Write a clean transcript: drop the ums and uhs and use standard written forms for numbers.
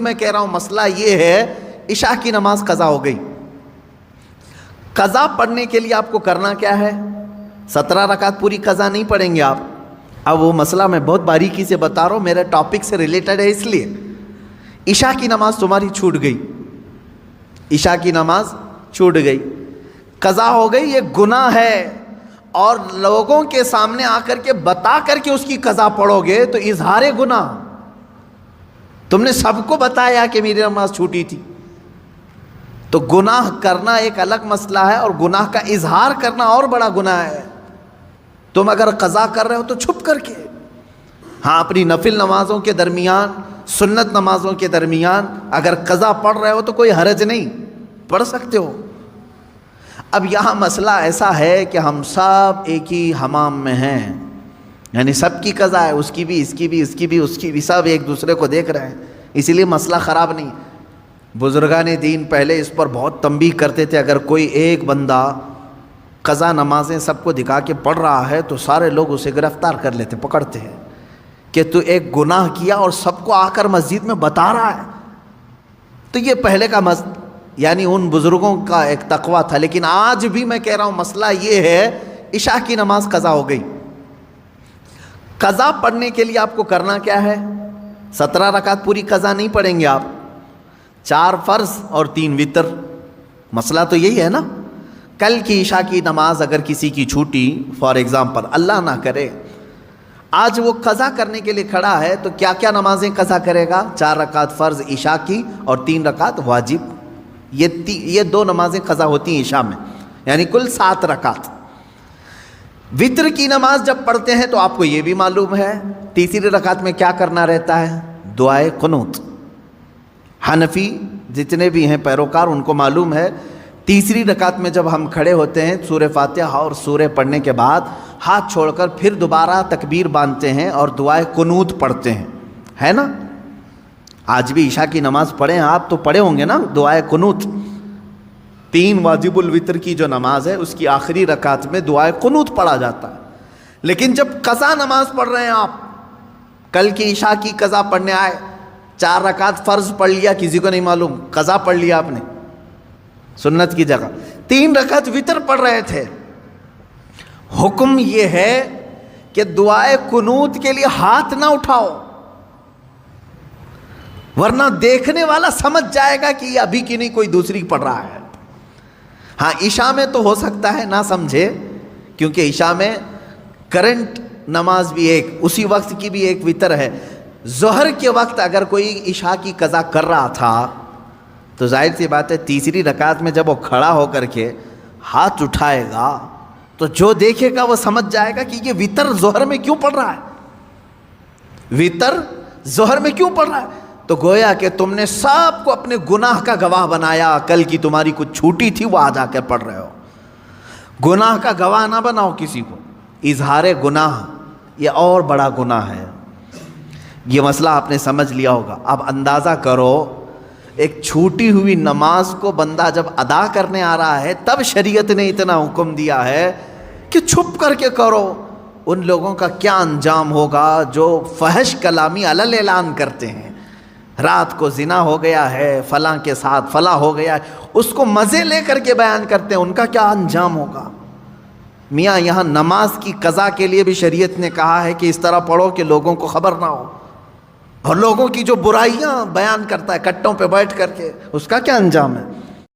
میں کہہ رہا ہوں مسئلہ یہ ہے، عشاء کی نماز قضا ہو گئی. قضا پڑھنے کے لیے آپ کو کرنا کیا ہے؟ 17 رکعت پوری قضا نہیں پڑھیں گے آپ. اب وہ مسئلہ میں بہت باریکی سے بتا رہا ہوں، میرے ٹاپک سے ریلیٹڈ ہے، اس لیے عشاء کی نماز تمہاری چھوٹ گئی، عشاء کی نماز چھوٹ گئی، قضا ہو گئی. یہ گناہ ہے، اور لوگوں کے سامنے آ کر کے بتا کر کے اس کی قضا پڑھو گے تو اظہار گناہ. تم نے سب کو بتایا کہ میری نماز چھوٹی تھی. تو گناہ کرنا ایک الگ مسئلہ ہے، اور گناہ کا اظہار کرنا اور بڑا گناہ ہے. تم اگر قضا کر رہے ہو تو چھپ کر کے، ہاں اپنی نفل نمازوں کے درمیان، سنت نمازوں کے درمیان اگر قضا پڑھ رہے ہو تو کوئی حرج نہیں، پڑھ سکتے ہو. اب یہاں مسئلہ ایسا ہے کہ ہم سب ایک ہی حمام میں ہیں، یعنی سب کی قضا ہے، اس کی بھی، اس کی بھی، اس کی بھی، اس کی بھی، سب ایک دوسرے کو دیکھ رہے ہیں، اسی لیے مسئلہ خراب نہیں. بزرگان دین پہلے اس پر بہت تنبیہ کرتے تھے، اگر کوئی ایک بندہ قضا نمازیں سب کو دکھا کے پڑھ رہا ہے تو سارے لوگ اسے گرفتار کر لیتے، پکڑتے ہیں کہ تو ایک گناہ کیا اور سب کو آ کر مسجد میں بتا رہا ہے. تو یہ پہلے کا یعنی ان بزرگوں کا ایک تقویٰ تھا. لیکن آج بھی میں کہہ رہا ہوں مسئلہ یہ ہے، عشاء کی نماز قضا ہو گئی. قضا پڑھنے کے لیے آپ کو کرنا کیا ہے؟ 17 رکعت پوری قضا نہیں پڑھیں گے آپ، 4 فرض اور 3 وتر. مسئلہ تو یہی ہے نا. کل کی عشاء کی نماز اگر کسی کی چھوٹی، فار ایگزامپل اللہ نہ کرے، آج وہ قضا کرنے کے لیے کھڑا ہے تو کیا کیا نمازیں قضا کرے گا؟ 4 رکعت فرض عشاء کی اور 3 رکعت واجب. یہ 2 نمازیں قضا ہوتی ہیں عشاء میں، یعنی کل 7 رکعت. وتر کی نماز جب پڑھتے ہیں تو آپ کو یہ بھی معلوم ہے تیسری رکعت میں کیا کرنا رہتا ہے؟ دعائے قنوت. حنفی جتنے بھی ہیں پیروکار ان کو معلوم ہے، تیسری رکعت میں جب ہم کھڑے ہوتے ہیں سورہ فاتحہ اور سورہ پڑھنے کے بعد ہاتھ چھوڑ کر پھر دوبارہ تکبیر باندھتے ہیں اور دعائے قنوت پڑھتے ہیں، ہے نا؟ آج بھی عشاء کی نماز پڑھیں آپ تو پڑھے ہوں گے نا دعائے قنوت. 3 واجب الوتر کی جو نماز ہے اس کی آخری رکعت میں دعائے قنوت پڑھا جاتا ہے. لیکن جب قضا نماز پڑھ رہے ہیں آپ، کل کی عشاء کی قضا پڑھنے آئے، 4 رکعت فرض پڑھ لیا، کسی کو نہیں معلوم، قضا پڑھ لیا آپ نے سنت کی جگہ، 3 رکعت وتر پڑھ رہے تھے. حکم یہ ہے کہ دعائے قنوت کے لیے ہاتھ نہ اٹھاؤ، ورنہ دیکھنے والا سمجھ جائے گا کہ یہ ابھی کی نہیں کوئی دوسری پڑھ رہا ہے. ہاں عشاء میں تو ہو سکتا ہے نہ سمجھے، کیونکہ عشاء میں کرنٹ نماز بھی ایک، اسی وقت کی بھی ایک وتر ہے. ظہر کے وقت اگر کوئی عشاء کی قضا کر رہا تھا تو ظاہر سی بات ہے تیسری رکعت میں جب وہ کھڑا ہو کر کے ہاتھ اٹھائے گا تو جو دیکھے گا وہ سمجھ جائے گا کہ یہ وتر ظہر میں کیوں پڑھ رہا ہے، وتر ظہر میں کیوں پڑھ رہا ہے. تو گویا کہ تم نے سب کو اپنے گناہ کا گواہ بنایا، کل کی تمہاری کچھ چھوٹی تھی وہ آج آ کر پڑھ رہے ہو. گناہ کا گواہ نہ بناؤ کسی کو. اظہار گناہ یہ اور بڑا گناہ ہے. یہ مسئلہ آپ نے سمجھ لیا ہوگا. اب اندازہ کرو ایک چھوٹی ہوئی نماز کو بندہ جب ادا کرنے آ رہا ہے تب شریعت نے اتنا حکم دیا ہے کہ چھپ کر کے کرو. ان لوگوں کا کیا انجام ہوگا جو فحش کلامی علل اعلان کرتے ہیں، رات کو زنا ہو گیا ہے، فلاں کے ساتھ فلاں ہو گیا ہے، اس کو مزے لے کر کے بیان کرتے ہیں، ان کا کیا انجام ہوگا. میاں یہاں نماز کی قضا کے لیے بھی شریعت نے کہا ہے کہ اس طرح پڑھو کہ لوگوں کو خبر نہ ہو. اور لوگوں کی جو برائیاں بیان کرتا ہے کٹوں پہ بیٹھ کر کے، اس کا کیا انجام ہے.